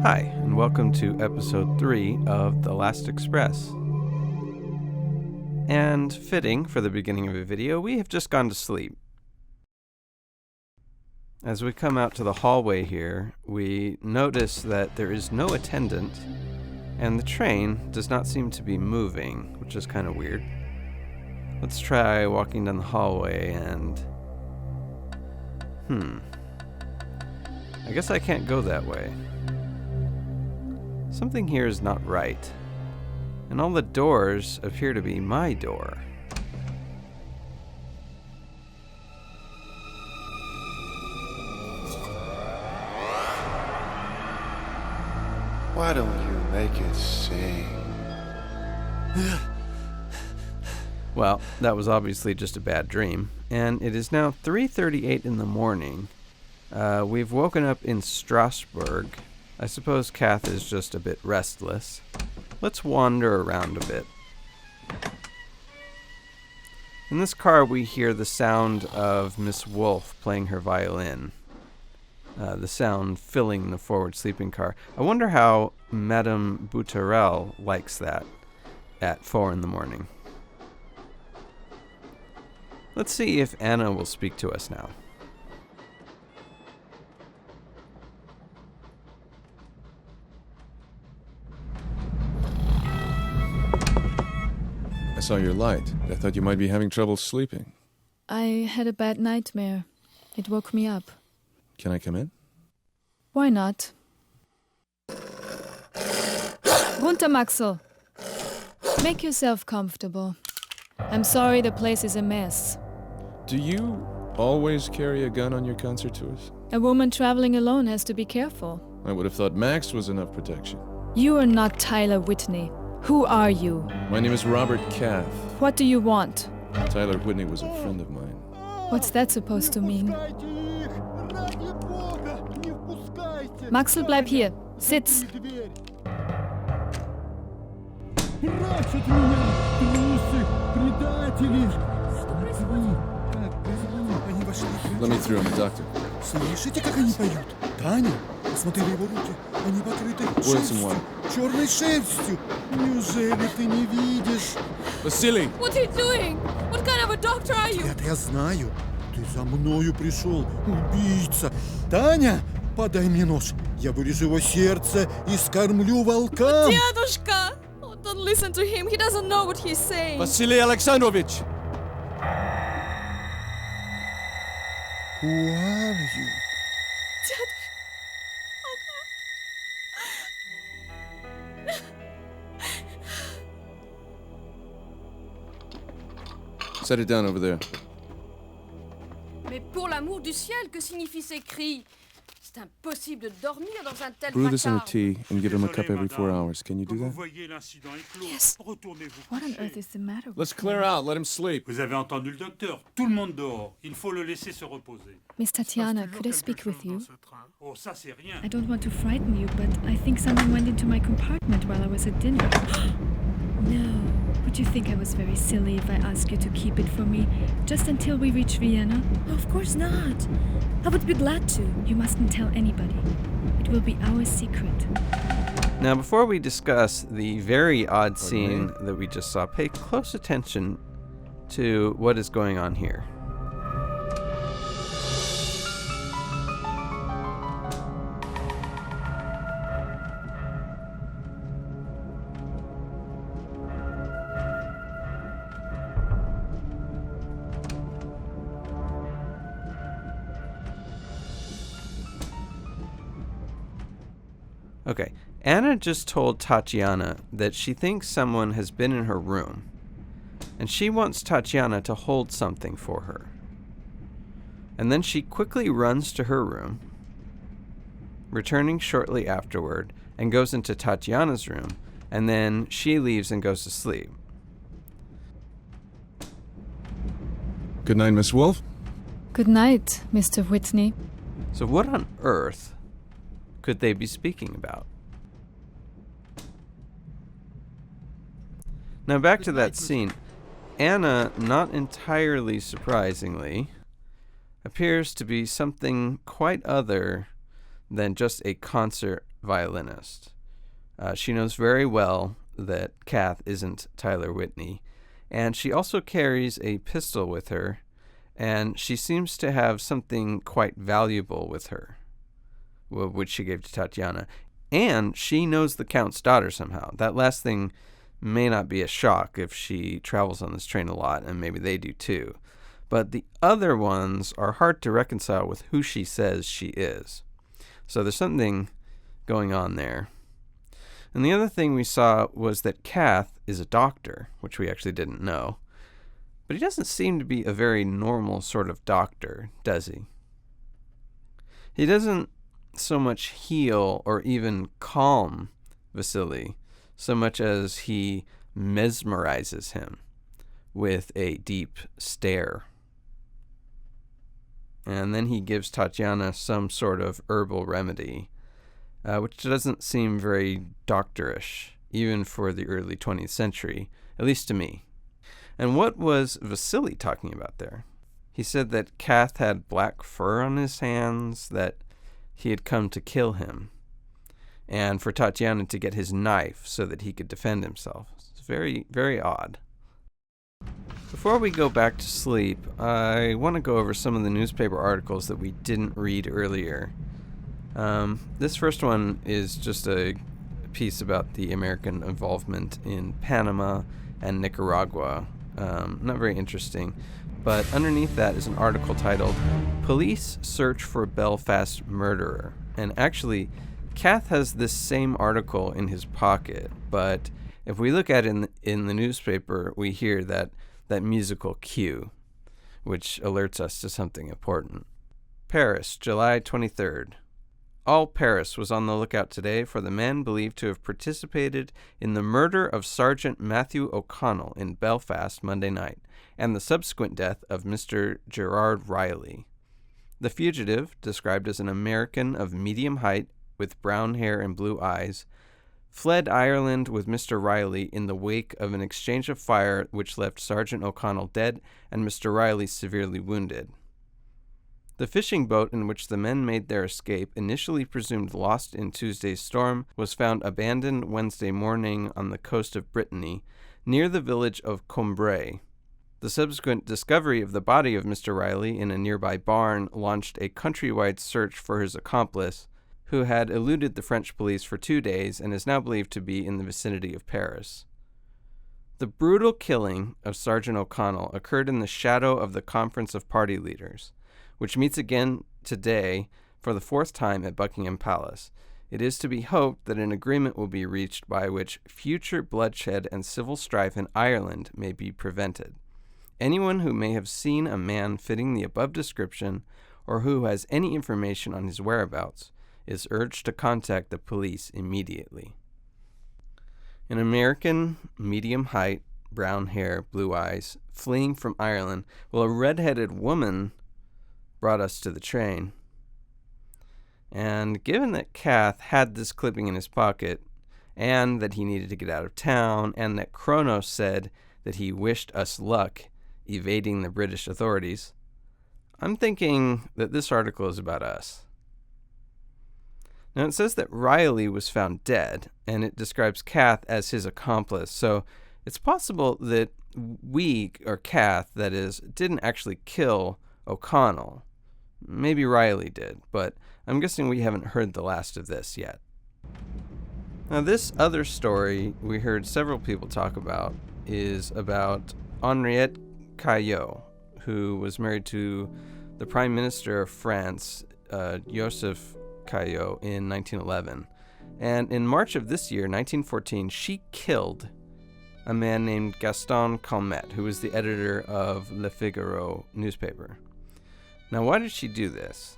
Hi, and welcome to episode 3 of The Last Express. And fitting for the beginning of a video, we have just gone to sleep. As we come out to the hallway here, we notice that there is no attendant, and the train does not seem to be moving, which is kind of weird. Let's try walking down the hallway and... I guess I can't go that way. Something here is not right, and all the doors appear to be my door. Why don't you make it sing? Well, that was obviously just a bad dream, and it is now 3:38 in the morning. We've woken up in Strasbourg. I suppose Kath is just a bit restless. Let's wander around a bit. In this car, we hear the sound of Miss Wolf playing her violin. The sound filling the forward sleeping car. I wonder how Madame Boutarel likes that at 4 in the morning. Let's see if Anna will speak to us now. I saw your light. I thought you might be having trouble sleeping. I had a bad nightmare. It woke me up. Can I come in? Why not? Runter, Maxel. Make yourself comfortable. I'm sorry the place is a mess. Do you always carry a gun on your concert tours? A woman traveling alone has to be careful. I would have thought Max was enough protection. You are not Tyler Whitney. Who are you? My name is Robert Kath. What do you want? Tyler Whitney was a friend of mine. What's that supposed to mean? Maxel, bleib hier. Sitz. Let me through. I'm a doctor. Слышите, как они поют? Таня, посмотри на его руки. Они покрыты шерстью. Черной шерстью. Неужели ты не видишь? Vasily! What are you doing? What kind of a doctor are you? Это я знаю. Ты за мною пришел, убийца. Таня, подай мне нож. Я вырежу его сердце и скормлю волкам. Дедушка! Oh, don't listen to him. He doesn't know what he's saying. Vasily Alexandrovich! Who are you? Set it down over there. Mais pour l'amour du ciel, que signifient ces cris? C'est impossible de dormir dans un tel Brew this in a vacarme. tea and give him a cup every 4 hours. Can you do that? Yes. What on earth is the matter with Let's clear out. Let him sleep. Vous avez entendu le docteur. Tout le monde dehors. Il faut le laisser se reposer. Miss Tatiana, could I speak with you? Oh, ça c'est rien. I don't want to frighten you, but I think someone went into my compartment while I was at dinner. No. Would you think I was very silly if I asked you to keep it for me, just until we reach Vienna? Of course not. I would be glad to. You mustn't tell anybody. It will be our secret. Now, before we discuss the very odd scene that we just saw, pay close attention to what is going on here. Okay, Anna just told Tatiana that she thinks someone has been in her room, and she wants Tatiana to hold something for her. And then she quickly runs to her room, returning shortly afterward, and goes into Tatiana's room, and then she leaves and goes to sleep. Good night, Miss Wolf. Good night, Mr. Whitney. So what on earth could they be speaking about? Now back to that scene. Anna, not entirely surprisingly, appears to be something quite other than just a concert violinist. She knows very well that Kath isn't Tyler Whitney, and she also carries a pistol with her, and she seems to have something quite valuable with her, which she gave to Tatiana. And she knows the Count's daughter somehow. That last thing may not be a shock if she travels on this train a lot, and maybe they do too. But the other ones are hard to reconcile with who she says she is. So there's something going on there. And the other thing we saw was that Kath is a doctor, which we actually didn't know. But he doesn't seem to be a very normal sort of doctor, does he? He doesn't so much heal or even calm Vasily, so much as he mesmerizes him with a deep stare. And then he gives Tatiana some sort of herbal remedy, which doesn't seem very doctorish, even for the early 20th century, at least to me. And what was Vasily talking about there? He said that Kath had black fur on his hands, that he had come to kill him, and for Tatiana to get his knife so that he could defend himself. It's very, very odd. Before we go back to sleep, I want to go over some of the newspaper articles that we didn't read earlier. This first one is just a piece about the American involvement in Panama and Nicaragua. Not very interesting. But underneath that is an article titled, Police Search for Belfast Murderer. And actually, Kath has this same article in his pocket, but if we look at it in the newspaper, we hear that musical cue, which alerts us to something important. Paris, July 23rd. All Paris was on the lookout today for the man believed to have participated in the murder of Sergeant Matthew O'Connell in Belfast Monday night, and the subsequent death of Mr. Gerard Riley. The fugitive, described as an American of medium height with brown hair and blue eyes, fled Ireland with Mr. Riley in the wake of an exchange of fire which left Sergeant O'Connell dead and Mr. Riley severely wounded. The fishing boat in which the men made their escape, initially presumed lost in Tuesday's storm, was found abandoned Wednesday morning on the coast of Brittany, near the village of Combray. The subsequent discovery of the body of Mr. Riley in a nearby barn launched a countrywide search for his accomplice, who had eluded the French police for 2 days and is now believed to be in the vicinity of Paris. The brutal killing of Sergeant O'Connell occurred in the shadow of the Conference of Party Leaders, which meets again today for the 4th time at Buckingham Palace. It is to be hoped that an agreement will be reached by which future bloodshed and civil strife in Ireland may be prevented. Anyone who may have seen a man fitting the above description, or who has any information on his whereabouts, is urged to contact the police immediately. An American, medium height, brown hair, blue eyes, fleeing from Ireland, while a red-headed woman brought us to the train. And given that Kath had this clipping in his pocket, and that he needed to get out of town, and that Kronos said that he wished us luck evading the British authorities, I'm thinking that this article is about us. Now, it says that Riley was found dead, and it describes Kath as his accomplice, so it's possible that we, or Kath, that is, didn't actually kill O'Connell. Maybe Riley did, but I'm guessing we haven't heard the last of this yet. Now, this other story we heard several people talk about is about Henriette Caillaux, who was married to the Prime Minister of France, Joseph Caillaux, in 1911. And in March of this year, 1914, she killed a man named Gaston Calmette, who was the editor of Le Figaro newspaper. Now, why did she do this?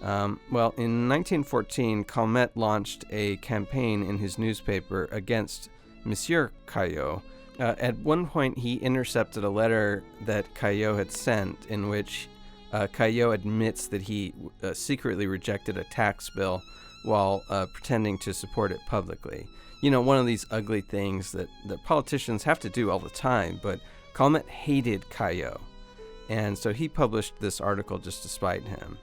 Well, in 1914, Calmette launched a campaign in his newspaper against Monsieur Caillaux. At one point, he intercepted a letter that Caillaux had sent in which Caillaux admits that he secretly rejected a tax bill while pretending to support it publicly. You know, one of these ugly things that politicians have to do all the time, but Calmette hated Caillaux. And so he published this article just to spite him.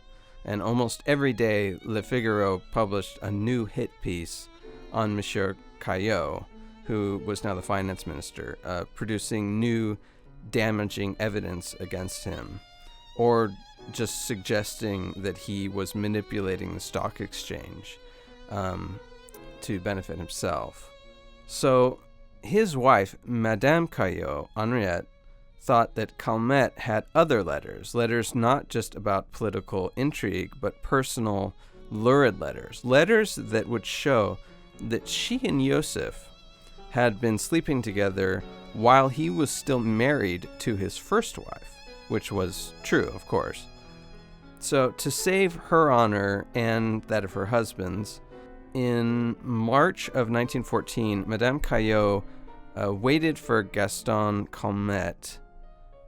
and almost every day Le Figaro published a new hit piece on Monsieur Caillaux, who was now the finance minister, producing new damaging evidence against him, or just suggesting that he was manipulating the stock exchange to benefit himself. So his wife, Madame Caillaux, Henriette, thought that Calmette had other letters not just about political intrigue, but personal, lurid letters that would show that she and Joseph had been sleeping together while he was still married to his first wife, which was true, of course. So to save her honor and that of her husband's, in March of 1914, Madame Caillaux waited for Gaston Calmette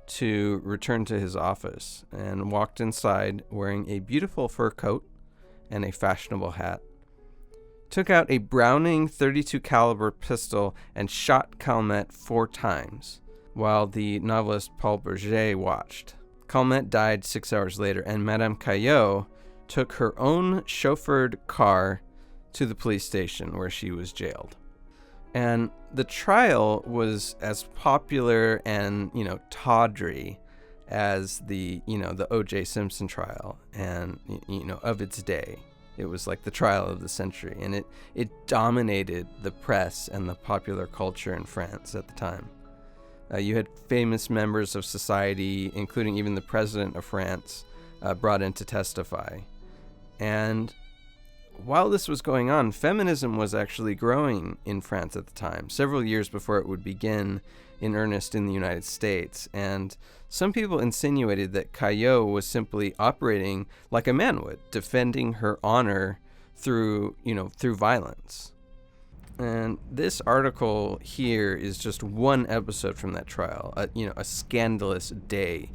to return to his office and walked inside wearing a beautiful fur coat and a fashionable hat, took out a Browning .32 caliber pistol and shot Calmette 4 times, while the novelist Paul Bourget watched. Calmette died 6 hours later, and Madame Caillaux took her own chauffeured car to the police station where she was jailed. And the trial was as popular and, tawdry as the O.J. Simpson trial and, of its day. It was like the trial of the century, and it dominated the press and the popular culture in France at the time. You had famous members of society, including even the president of France, brought in to testify. And while this was going on, feminism was actually growing in France at the time, several years before it would begin in earnest in the United States. And some people insinuated that Caillaux was simply operating like a man would, defending her honor through violence. And this article here is just one episode from that trial, a scandalous day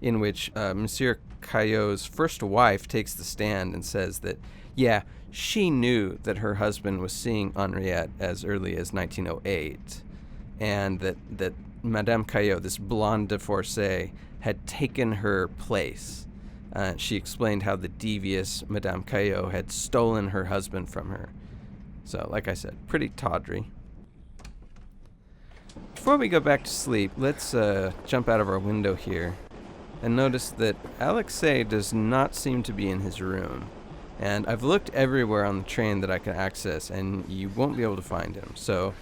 in which Monsieur Caillaux's first wife takes the stand and says that, yeah, she knew that her husband was seeing Henriette as early as 1908, and that Madame Caillaux, this blonde divorcee, had taken her place. She explained how the devious Madame Caillaux had stolen her husband from her. So, like I said, pretty tawdry. Before we go back to sleep, let's jump out of our window here and notice that Alexei does not seem to be in his room. And I've looked everywhere on the train that I can access, and you won't be able to find him. So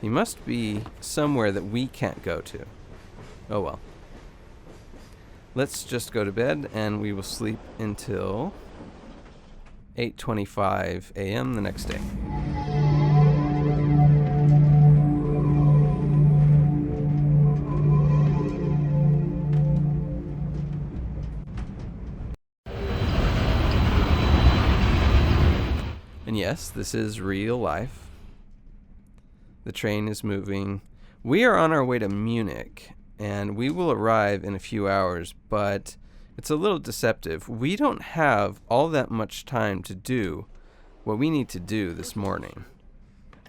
he must be somewhere that we can't go to. Oh well. Let's just go to bed, and we will sleep until 8:25 a.m. the next day. And yes, this is real life. The train is moving. We are on our way to Munich, and we will arrive in a few hours, but it's a little deceptive. We don't have all that much time to do what we need to do this morning.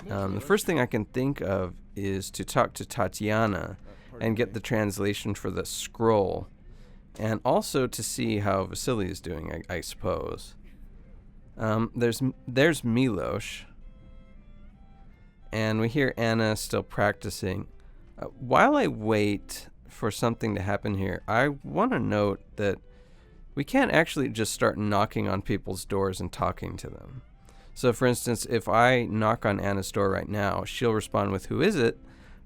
The first thing I can think of is to talk to Tatiana and get the translation for the scroll, and also to see how Vasily is doing, I suppose. There's Milos, and we hear Anna still practicing. While I wait for something to happen here, I want to note that we can't actually just start knocking on people's doors and talking to them. So, for instance, if I knock on Anna's door right now, she'll respond with, "Who is it?"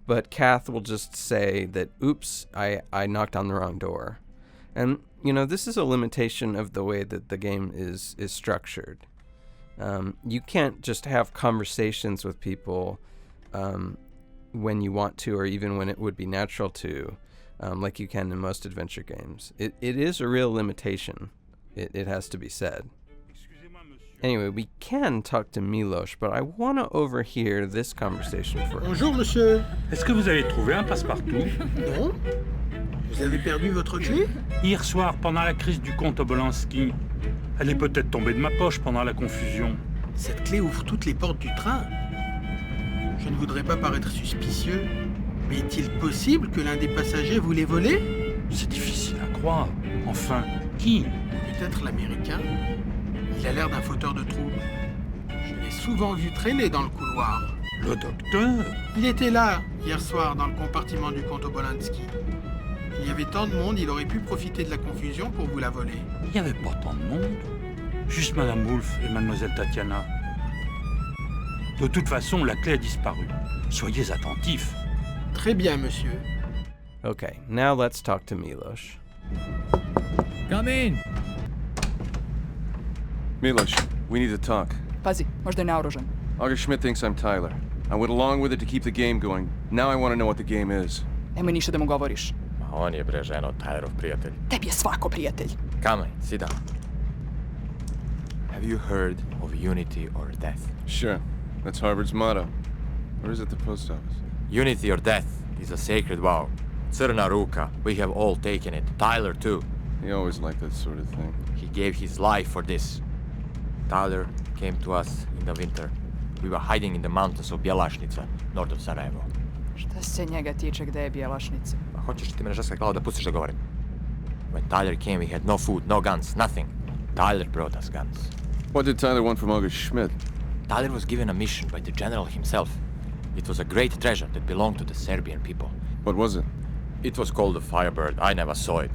But Kath will just say that, "Oops, I knocked on the wrong door." And, this is a limitation of the way that the game is structured. You can't just have conversations with people when you want to, or even when it would be natural to, like you can in most adventure games. It is a real limitation. It has to be said. Anyway, we can talk to Milos, but I want to overhear this conversation first. Bonjour, monsieur. Est-ce que vous avez trouvé un passe-partout? Non? Vous avez perdu votre clé? Hier soir, pendant la crise du comte Obolensky. Elle est peut-être tombée de ma poche pendant la confusion. Cette clé ouvre toutes les portes du train. Je ne voudrais pas paraître suspicieux, mais est-il possible que l'un des passagers vous l'ait volée? C'est difficile à croire. Enfin, qui? peut-être l'Américain. Il a l'air d'un fauteur de troubles. Je l'ai souvent vu traîner dans le couloir. Le docteur? Il était là, hier soir, dans le compartiment du comte Obolensky. Il y avait tant de monde, il aurait pu profiter de la confusion pour vous la voler. Il n'y avait pas tant de monde. Juste Madame Wolf et Mademoiselle Tatiana. De toute façon, la clé a disparu. Soyez attentifs. Très bien, monsieur. Okay, now let's talk to Milos. Come in. Milos, we need to talk. Pazi, možda je naoružan. August Schmidt thinks I'm Tyler. I went along with it to keep the game going. Now I want to know what the game is. Nemoj ništa da mu govoriš. On je bre ženo Tylerov prijatelj. Tebi je svako prijatelj. Come on, sit down. Have you heard of unity or death? Sure. That's Harvard's motto. Or is it the post office? Unity or death is a sacred vow. Crna ruka, we have all taken it. Tyler too. He always liked that sort of thing. He gave his life for this. Tyler came to us in the winter. We were hiding in the mountains of Bjelašnica, north of Sarajevo. Šta se njega tiče gde je Bjelašnica? A hoćeš ti me ražaska glavu da pustiš da govorim? When Tyler came, we had no food, no guns, nothing. Tyler brought us guns. What did Tyler want from August Schmidt? Tyler was given a mission by the general himself. It was a great treasure that belonged to the Serbian people. What was it? It was called the Firebird. I never saw it.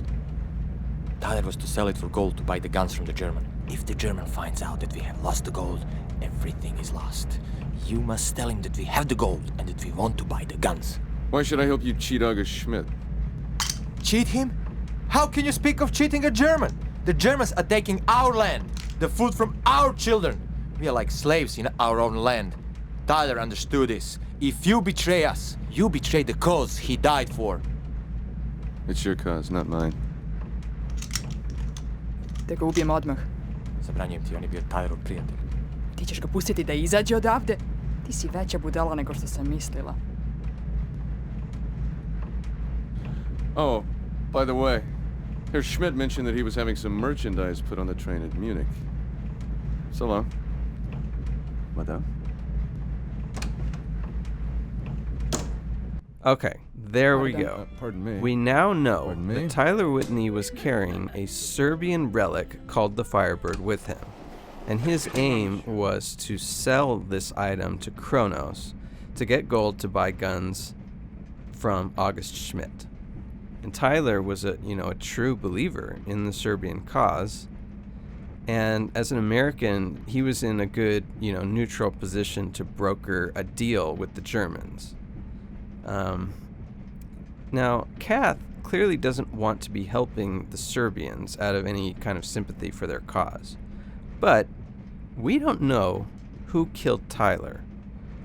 Tyler was to sell it for gold to buy the guns from the German. If the German finds out that we have lost the gold, everything is lost. You must tell him that we have the gold and that we want to buy the guns. Why should I help you cheat August Schmidt? Cheat him? How can you speak of cheating a German? The Germans are taking our land, the food from our children. We are like slaves in our own land. Tyler understood this. If you betray us, you betray the cause he died for. It's your cause, not mine. Da ga ubijem odmah. Zabranjujem ti, on je bio Tylerov prijatelj. Ti ćeš ga pustiti da izađe odavde? Ti si veća budala nego što sam mislila. Oh, by the way, Herr Schmidt mentioned that he was having some merchandise put on the train at Munich. So long. Madame. Okay, there we go. Pardon me. We now know Pardon me? that Tyler Whitney was carrying a Serbian relic called the Firebird with him, and his aim was to sell this item to Kronos to get gold to buy guns from August Schmidt. And Tyler was a true believer in the Serbian cause, and as an American, he was in a good, neutral position to broker a deal with the Germans. Now, Kath clearly doesn't want to be helping the Serbians out of any kind of sympathy for their cause. But we don't know who killed Tyler.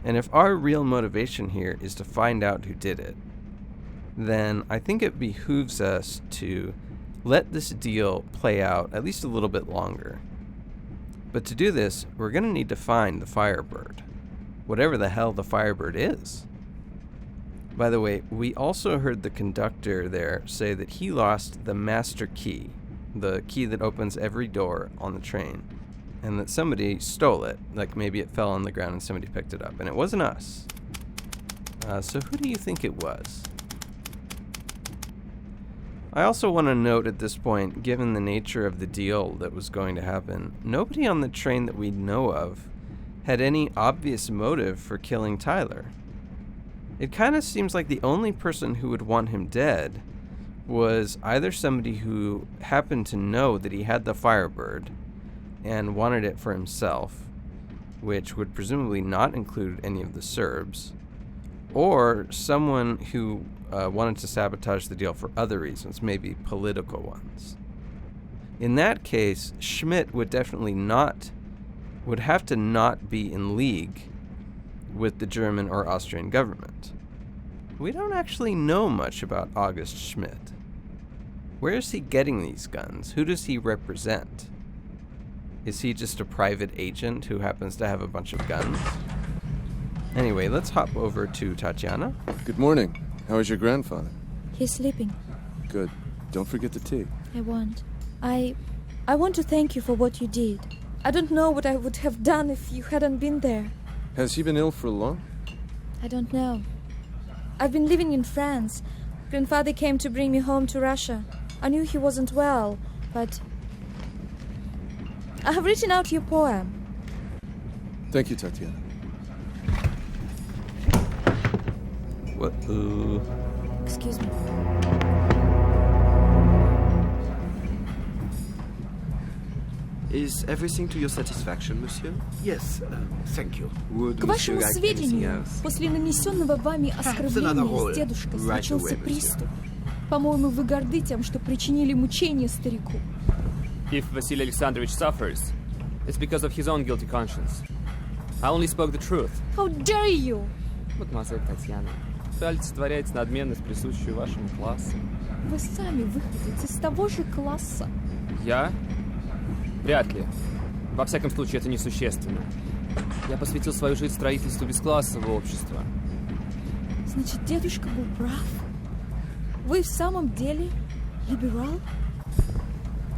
And if our real motivation here is to find out who did it, then I think it behooves us to let this deal play out at least a little bit longer. But to do this, we're going to need to find the Firebird, whatever the hell the Firebird is. By the way, we also heard the conductor there say that he lost the master key, the key that opens every door on the train, and that somebody stole it, like maybe it fell on the ground and somebody picked it up, and it wasn't us. So who do you think it was? I also want to note at this point, given the nature of the deal that was going to happen, nobody on the train that we know of had any obvious motive for killing Tyler. It kind of seems like the only person who would want him dead was either somebody who happened to know that he had the Firebird and wanted it for himself, which would presumably not include any of the Serbs, or someone who wanted to sabotage the deal for other reasons, maybe political ones. In that case, Schmidt would have to not be in league with the German or Austrian government. We don't actually know much about August Schmidt. Where is he getting these guns? Who does he represent? Is he just a private agent who happens to have a bunch of guns? Anyway, let's hop over to Tatiana. Good morning. How is your grandfather? He's sleeping. Good. Don't forget the tea. I won't. I want to thank you for what you did. I don't know what I would have done if you hadn't been there. Has he been ill for long? I don't know. I've been living in France. Grandfather came to bring me home to Russia. I knew he wasn't well, but I have written out your poem. Thank you, Tatiana. What? Excuse me. Is everything to your satisfaction, monsieur? Yes, thank you. Would К вашему monsieur like anything сведению, else? после нанесенного вами оскорбления с дедушкой случился приступ. По-моему, вы горды тем, что причинили мучения старику. If Vasily Alexandrovich suffers, it's because of his own guilty conscience. I only spoke the truth. How dare you! Мадемуазель Татьяна, вы олицетворяете надменность, присущую вашему классу. Вы сами выходите из того же класса. Я? Вряд ли. Во всяком случае, это несущественно. Я посвятил свою жизнь строительству бесклассового общества. Значит, дедушка был прав? Вы в самом деле либерал?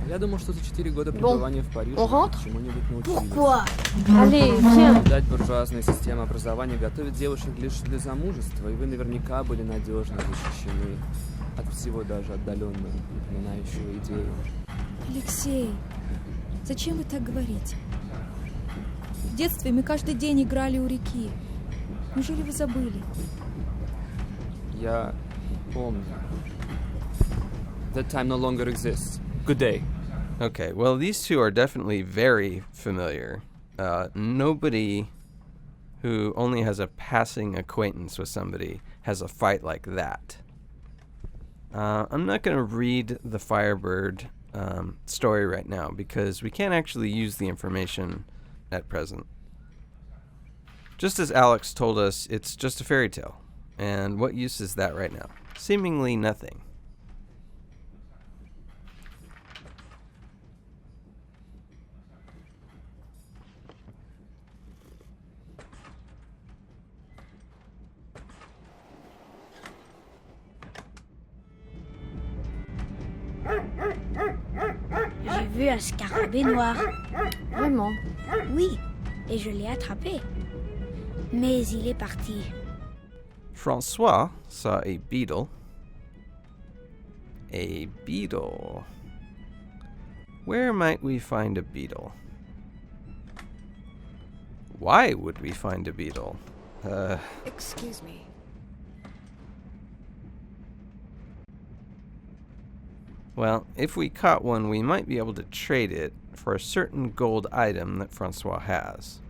Я думал, что за 4 года пребывания в Париже вы чему-нибудь научились. Pourquoi? Allez, viens. Видать, буржуазная система образования готовит девушек лишь для замужества, и вы наверняка были надежно защищены от всего даже отдаленно напоминающего идею. Алексей, зачем вы так говорите? В детстве мы каждый день играли у реки. Неужели вы забыли? Я помню. That time no longer exists. Good day. Okay, well, these two are definitely very familiar. Nobody who only has a passing acquaintance with somebody has a fight like that. I'm not going to read the Firebird story right now because we can't actually use the information at present. Just as Alex told us, it's just a fairy tale. And what use is that right now? Seemingly nothing. J'ai vu un scarabée noir. Vraiment? Oui, et je l'ai attrapé. Mais il est parti. Francois saw a beetle. A beetle. Where might we find a beetle? Why would we find a beetle? Excuse me. Well, if we caught one, we might be able to trade it for a certain gold item that Francois has.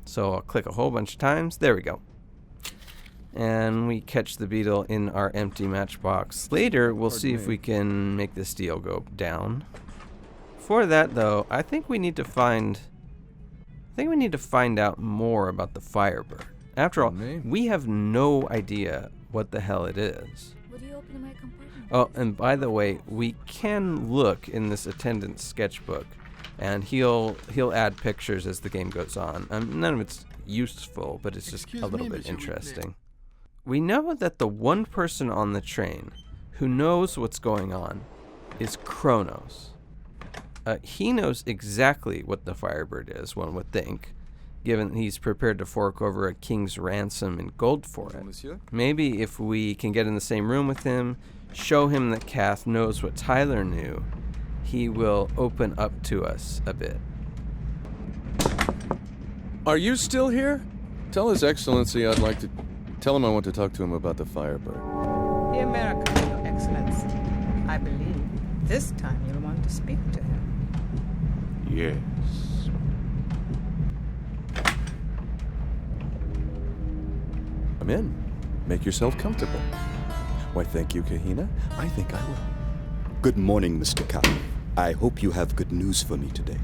So I'll click a whole bunch of times. There we go. And we catch the beetle in our empty matchbox. Later, we'll see if we can make this deal go down. For that, though, I think we need to find out more about the Firebird. After all, we have no idea what the hell it is. Would you open my compartment? Oh, and by the way, we can look in this attendant's sketchbook, and he'll add pictures as the game goes on. None of it's useful, but it's just a little bit interesting. We know that the one person on the train who knows what's going on is Kronos. He knows exactly what the Firebird is, one would think, given he's prepared to fork over a king's ransom in gold for it. Maybe if we can get in the same room with him, show him that Kath knows what Tyler knew, he will open up to us a bit. Are you still here? Tell His Excellency I'd like to... Tell him I want to talk to him about the Firebird. The American, Your Excellency. I believe this time you'll want to speak to him. Yes. Come in. Make yourself comfortable. Why, thank you, Kahina. I think I will. Good morning, Mr. Kath. I hope you have good news for me today.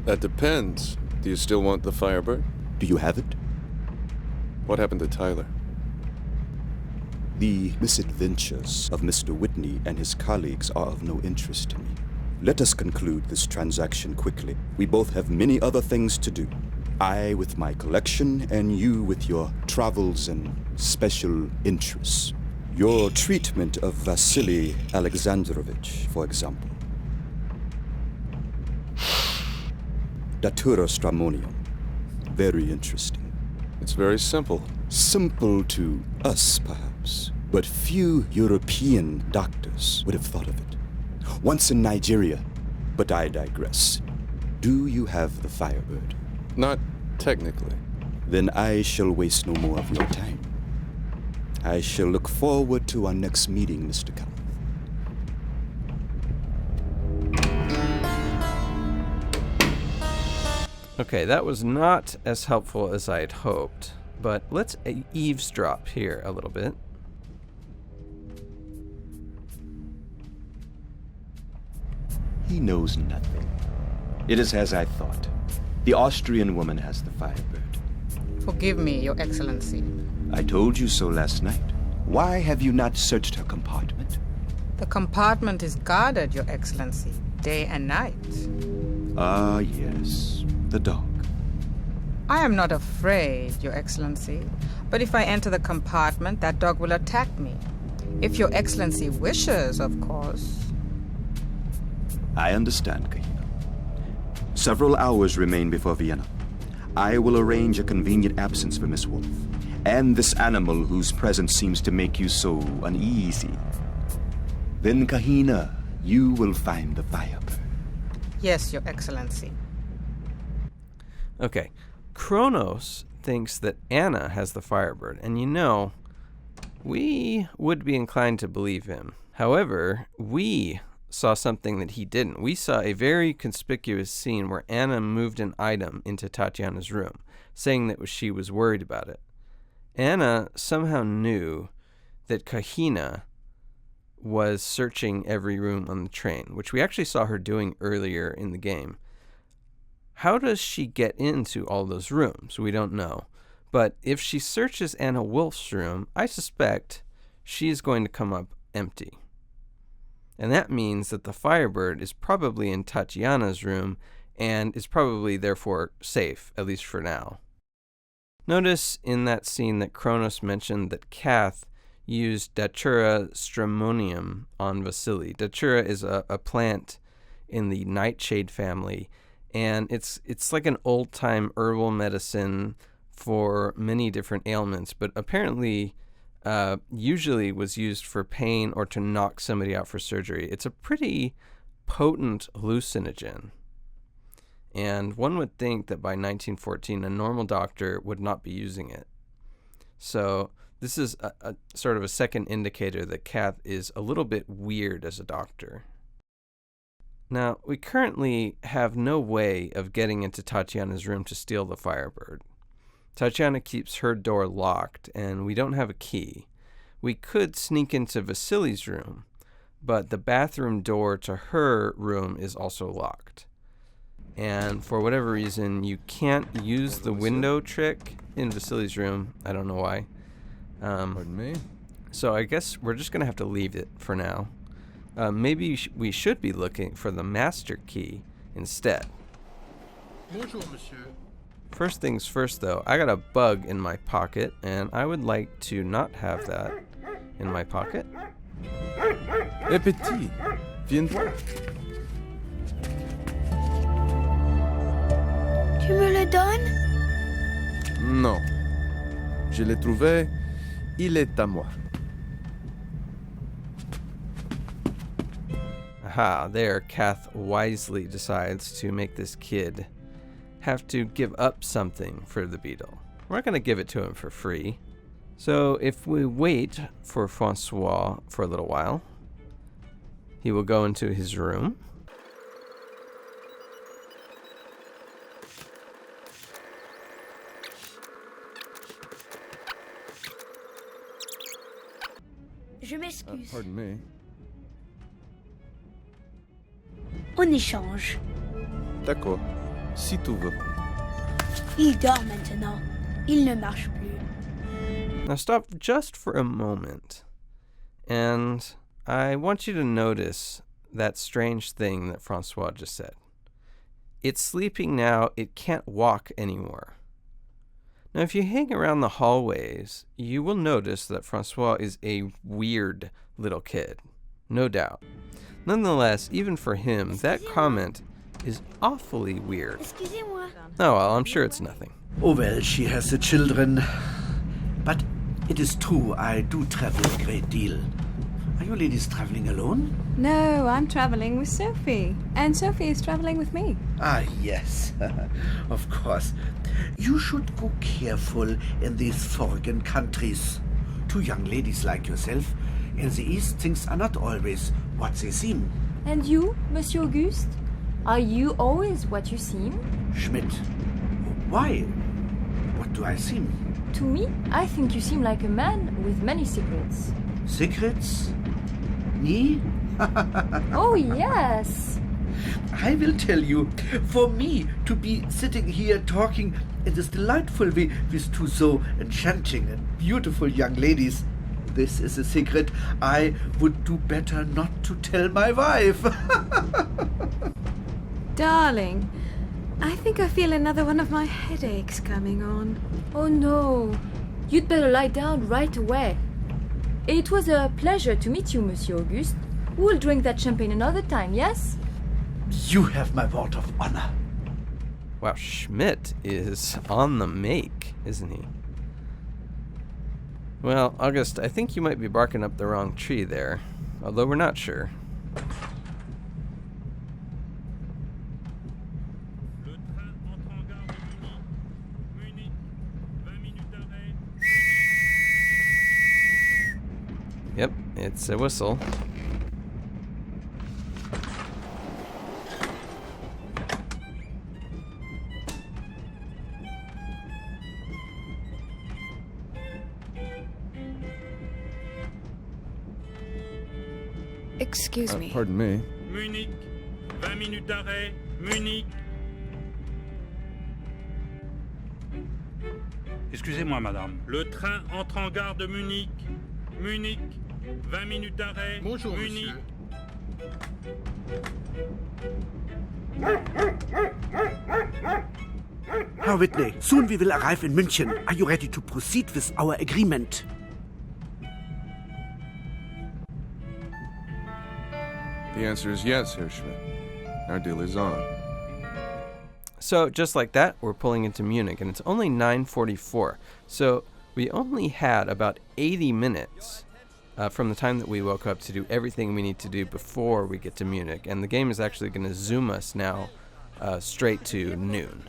That depends. Do you still want the Firebird? Do you have it? What happened to Tyler? The misadventures of Mr. Whitney and his colleagues are of no interest to me. Let us conclude this transaction quickly. We both have many other things to do. I with my collection, and you with your travels and special interests. Your treatment of Vasily Alexandrovich, for example. Datura Stramonium. Very interesting. It's very simple. Simple to us, perhaps, but few European doctors would have thought of it. Once in Nigeria, but I digress. Do you have the Firebird? Not technically. Then I shall waste no more of your time. I shall look forward to our next meeting, Mr. Calvin. Okay, that was not as helpful as I had hoped, but let's eavesdrop here a little bit. He knows nothing. It is as I thought. The Austrian woman has the Firebird. Forgive me, Your Excellency. I told you so last night. Why have you not searched her compartment? The compartment is guarded, Your Excellency, day and night. Ah, yes. The dog. I am not afraid, Your Excellency, but if I enter the compartment, that dog will attack me. If Your Excellency wishes, of course. I understand, Kahina. Several hours remain before Vienna. I will arrange a convenient absence for Miss Wolf, and this animal whose presence seems to make you so uneasy. Then, Kahina, you will find the Firebird. Yes, Your Excellency. Okay, Kronos thinks that Anna has the Firebird, and you know, we would be inclined to believe him. However, we saw something that he didn't. We saw a very conspicuous scene where Anna moved an item into Tatiana's room, saying that she was worried about it. Anna somehow knew that Kahina was searching every room on the train, which we actually saw her doing earlier in the game. How does she get into all those rooms? We don't know. But if she searches Anna Wolf's room, I suspect she is going to come up empty. And that means that the Firebird is probably in Tatiana's room and is probably therefore safe, at least for now. Notice in that scene that Kronos mentioned that Kath used Datura stramonium on Vasily. Datura is a plant in the nightshade family, and it's like an old-time herbal medicine for many different ailments, but apparently usually was used for pain or to knock somebody out for surgery. It's a pretty potent hallucinogen. And one would think that by 1914, a normal doctor would not be using it. So this is a sort of a second indicator that Kath is a little bit weird as a doctor. Now, we currently have no way of getting into Tatiana's room to steal the Firebird. Tatiana keeps her door locked, and we don't have a key. We could sneak into Vasily's room, but the bathroom door to her room is also locked. And for whatever reason, you can't use the window trick in Vasily's room. I don't know why. Pardon me? So I guess we're just going to have to leave it for now. Maybe we should be looking for the master key instead. Bonjour, monsieur. First things first, though, I got a bug in my pocket, and I would like to not have that in my pocket. Eh, petit, viens voir. Tu me le donnes? Non. Je l'ai trouvé. Il est à moi. Aha, there, Kath wisely decides to make this kid have to give up something for the beetle. We're not going to give it to him for free. So if we wait for Francois for a little while, he will go into his room. Je m'excuse. Pardon me. On échange. D'accord. Si tu veux. Il dort maintenant. Il ne marche plus. Now stop just for a moment, and I want you to notice that strange thing that Francois just said. It's sleeping now, it can't walk anymore. Now if you hang around the hallways, you will notice that Francois is a weird little kid, no doubt. Nonetheless, even for him, that comment is awfully weird. Excusez-moi. Oh well, I'm sure it's nothing. Oh well, she has the children. But It is true, I do travel a great deal. Are you ladies traveling alone? No, I'm traveling with Sophie. And Sophie is traveling with me. Ah, yes. Of course. You should go careful in these foreign countries. Two young ladies like yourself, in the East things are not always what they seem. And you, Monsieur Auguste? Are you always what you seem? Schmidt. Why? What do I seem? To me, I think you seem like a man with many secrets. Secrets? Me? Oh, yes. I will tell you, for me to be sitting here talking in this delightful way with two so enchanting and beautiful young ladies, this is a secret I would do better not to tell my wife. Darling, I think I feel another one of my headaches coming on. Oh, no. You'd better lie down right away. It was a pleasure to meet you, Monsieur Auguste. We'll drink that champagne another time, yes? You have my word of honor. Wow, Schmidt is on the make, isn't he? Well, August, I think you might be barking up the wrong tree there, although we're not sure. Yep, it's a whistle. Excuse me. Pardon me. Munich, 20 minutes d'arrêt, Munich. Excusez-moi, madame. Le train entre en gare de Munich. Munich, 20 minutes d'arrêt. Bonjour, Munich. Herr Whitney, soon we will arrive in München. Are you ready to proceed with our agreement? The answer is yes, Herr Schmidt. Our deal is on. So just like that, we're pulling into Munich, and it's only 9:44. So we only had about 80 minutes from the time that we woke up to do everything we need to do before we get to Munich. And the game is actually going to zoom us now straight to noon.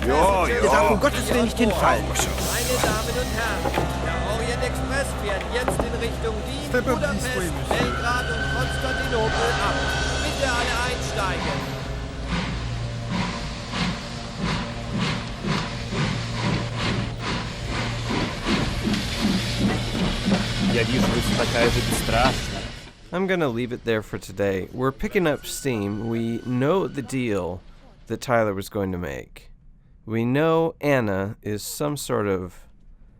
Ja. Ihr darf um Gottes Willen nicht hinfallen. Meine Damen und Herren, der Orient Express fährt jetzt in Richtung Wien, Budapest, Belgrad und Konstantinopel ab. Bitte alle einsteigen. I'm going to leave it there for today. We're picking up steam. We know the deal that Tyler was going to make. We know Anna is some sort of,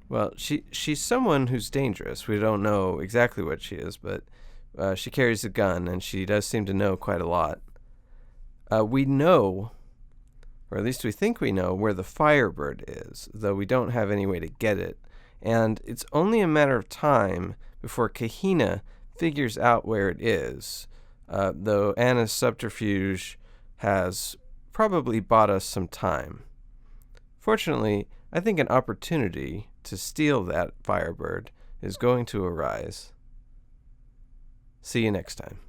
well, she's someone who's dangerous. We don't know exactly what she is, but she carries a gun, and she does seem to know quite a lot. We know, or at least we think we know, where the Firebird is, though we don't have any way to get it. And it's only a matter of time before Kahina figures out where it is, though Anna's subterfuge has probably bought us some time. Fortunately, I think an opportunity to steal that Firebird is going to arise. See you next time.